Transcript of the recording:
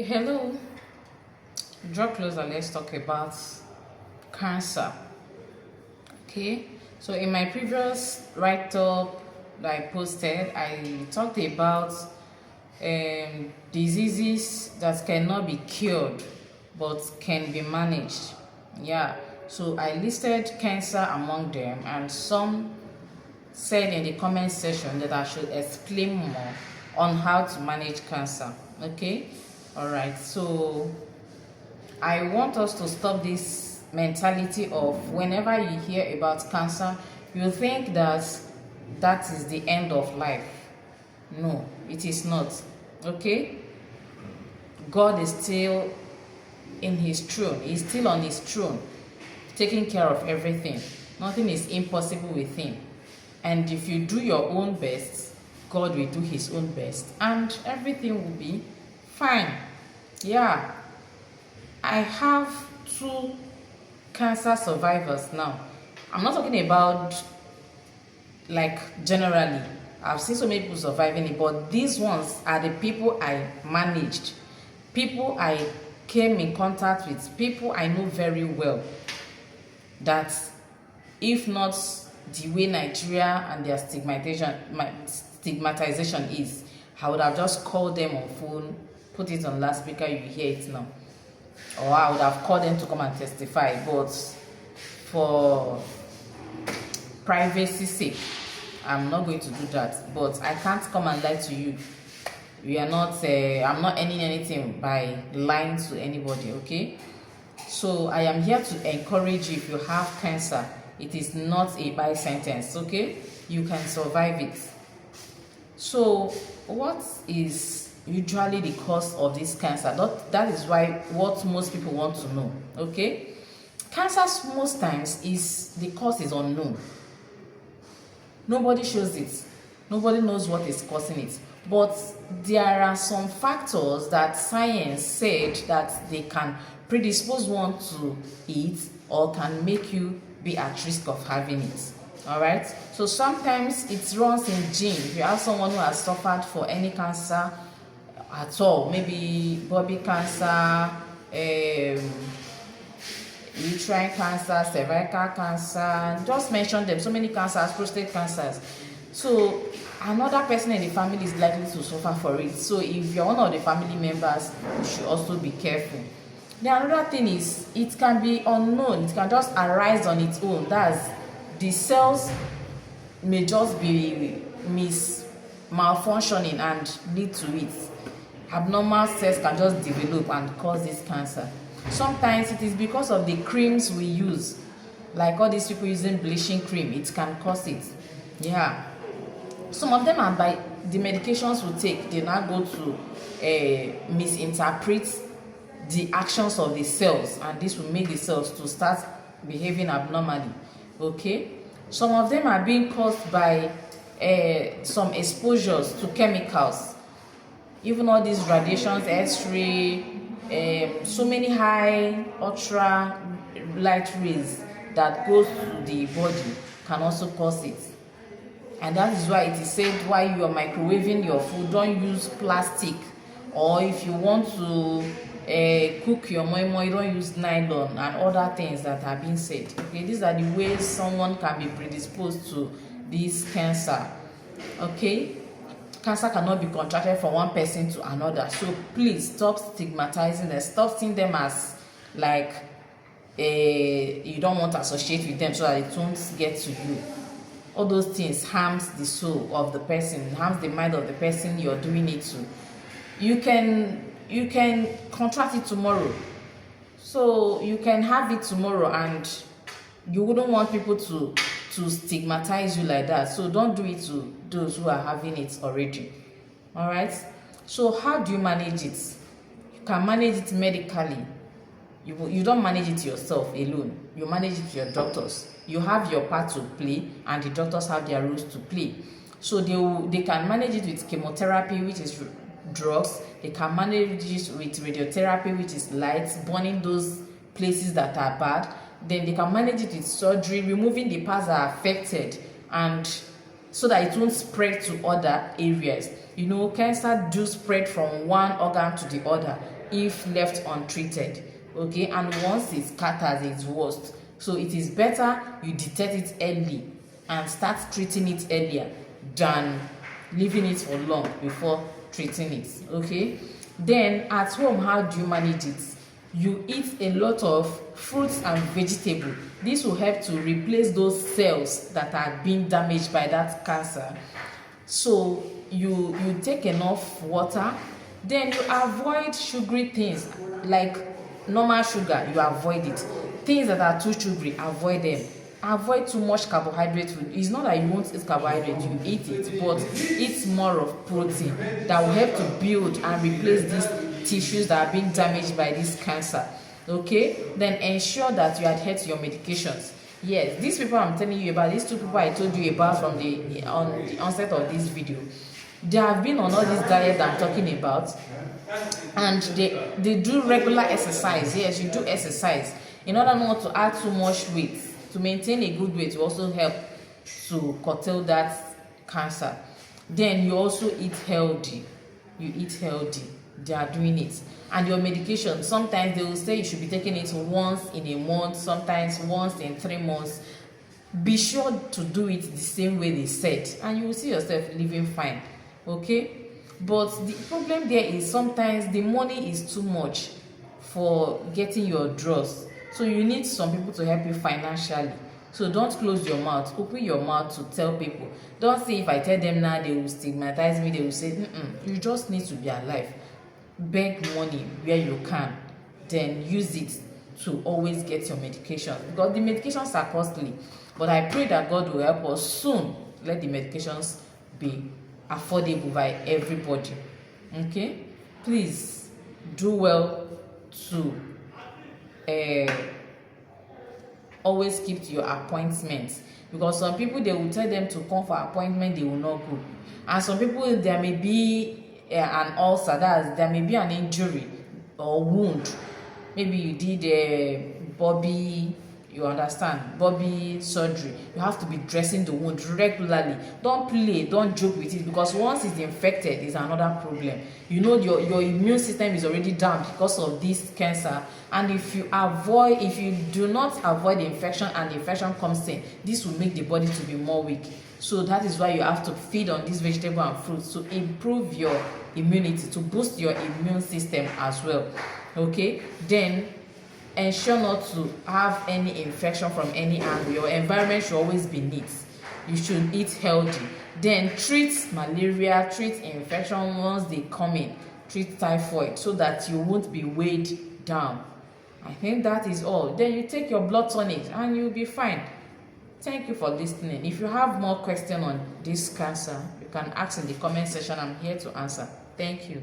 Hello, draw closer. Let's talk about cancer. Okay, so in my previous write up that I posted, I talked about diseases that cannot be cured but can be managed. Yeah, so I listed cancer among them, and some said in the comment section that I should explain more on how to manage cancer. Okay, all right, so I want us to stop this mentality of whenever you hear about cancer, you think that that is the end of life. No, it is not. Okay? God is still in his throne. He's still on his throne, taking care of everything. Nothing is impossible with him. And if you do your own best, God will do his own best, and everything will be fine. Yeah. I have two cancer survivors now. I'm not talking about like generally. I've seen so many people surviving it, but these ones are the people I managed, people I came in contact with, people I know very well. That if not the way Nigeria and their stigmatization is, I would have just called them on phone, put it on loudspeaker, you hear it now, or I would have called them to come and testify, but for privacy's sake, I'm not going to do that. But I can't come and lie to you. We are not, I'm not earning anything by lying to anybody, okay? So I am here to encourage you. If you have cancer, it is not a bad sentence, okay? You can survive it. So what is usually the cause of this cancer? That is why what most people want to know. Okay, cancer most times is the cause is unknown. Nobody shows it. Nobody knows what is causing it. But there are some factors that science said that they can predispose one to it or can make you be at risk of having it. All right, so sometimes it runs in gene. If you have someone who has suffered for any cancer at all, maybe body cancer, uterine cancer, cervical cancer, just mention them, so many cancers, prostate cancers. So another person in the family is likely to suffer for it. So if you're one of the family members, you should also be careful. The another thing is it can be unknown. It can just arise on its own. That's the cells may just be malfunctioning and lead to it. Abnormal cells can just develop and cause this cancer. Sometimes it is because of the creams we use, like all these people using bleaching cream. It can cause it. Yeah, some of them are by the medications we take, they now go to misinterpret the actions of the cells, and this will make the cells to start behaving abnormally. Okay, some of them are being caused by some exposures to chemicals, even all these radiations, x-ray, so many high ultra light rays that goes to the body can also cause it. And that is why it is said while you are microwaving your food, don't use plastic, or if you want to cook your moi moi, don't use nylon and other things that are being said. Okay, these are the ways someone can be predisposed to this cancer. Okay, cancer cannot be contracted from one person to another, so please stop stigmatizing them. Stop seeing them as like you don't want to associate with them so that it won't get to you. All those things harms the soul of the person, harms the mind of the person you're doing it to. You can contract it tomorrow, so you can have it tomorrow, and you wouldn't want people to stigmatize you like that. So don't do it to those who are having it already. All right, so how do you manage it? You can manage it medically. You don't manage it yourself alone. You manage it with your doctors. You have your part to play, and the doctors have their roles to play. So they can manage it with chemotherapy, which is drugs. They can manage it with radiotherapy, which is lights, burning those places that are bad. Then they can manage it with surgery, removing the parts that are affected, and so that it won't spread to other areas. You know, cancer do spread from one organ to the other. if left untreated. Okay, and once it scatters, it's worst. So it is better you detect it early and start treating it earlier than leaving it for long before treating it. Okay, then at home, how do you manage it? You eat a lot of fruits and vegetables. This will help to replace those cells that are being damaged by that cancer. So you take enough water, then you avoid sugary things like normal sugar. You avoid it. Things that are too sugary, avoid them. Avoid too much carbohydrate food. It's not that you won't eat carbohydrate, you eat it, but eat more of protein that will help to build and replace these tissues that are being damaged by this cancer. Okay, then ensure that you adhere to your medications. Yes, these people I'm telling you about, these two people I told you about from the onset of this video, they have been on all this diet I'm talking about, and they do regular exercise. Yes, you do exercise in order not to add too much weight. To maintain a good weight will also help to curtail that cancer. Then you also eat healthy. You eat healthy. They are doing it. And your medication, sometimes they will say you should be taking it once in a month, sometimes once in 3 months. Be sure to do it the same way they said, and you will see yourself living fine. Okay, but the problem there is sometimes the money is too much for getting your drugs, so you need some people to help you financially. So don't close your mouth, open your mouth to tell people. Don't say if I tell them now they will stigmatize me, they will say you just need to be alive. Beg money where you can, then use it to always get your medication, because the medications are costly, but I pray that God will help us soon. Let the medications be affordable by everybody. Okay, please do well to always keep to your appointments, because some people, they will tell them to come for appointment, they will not go. And some people, there may be an ulcer, that there may be an injury or wound. Maybe you did Bobby, you understand, Bobby surgery. You have to be dressing the wound regularly. Don't play, don't joke with it, because once it's infected, it's another problem. You know, your immune system is already down because of this cancer, and if you do not avoid the infection and the infection comes in, this will make the body to be more weak. So that is why you have to feed on these vegetables and fruits to improve your immunity, to boost your immune system as well. Okay, then ensure not to have any infection from any angle. Your environment should always be neat. You should eat healthy. Then treat malaria, treat infection once they come in, treat typhoid, so that you won't be weighed down. I think that is all. Then you take your blood tonic and you'll be fine. Thank you for listening. If you have more questions on this cancer, you can ask in the comment section. I'm here to answer. Thank you.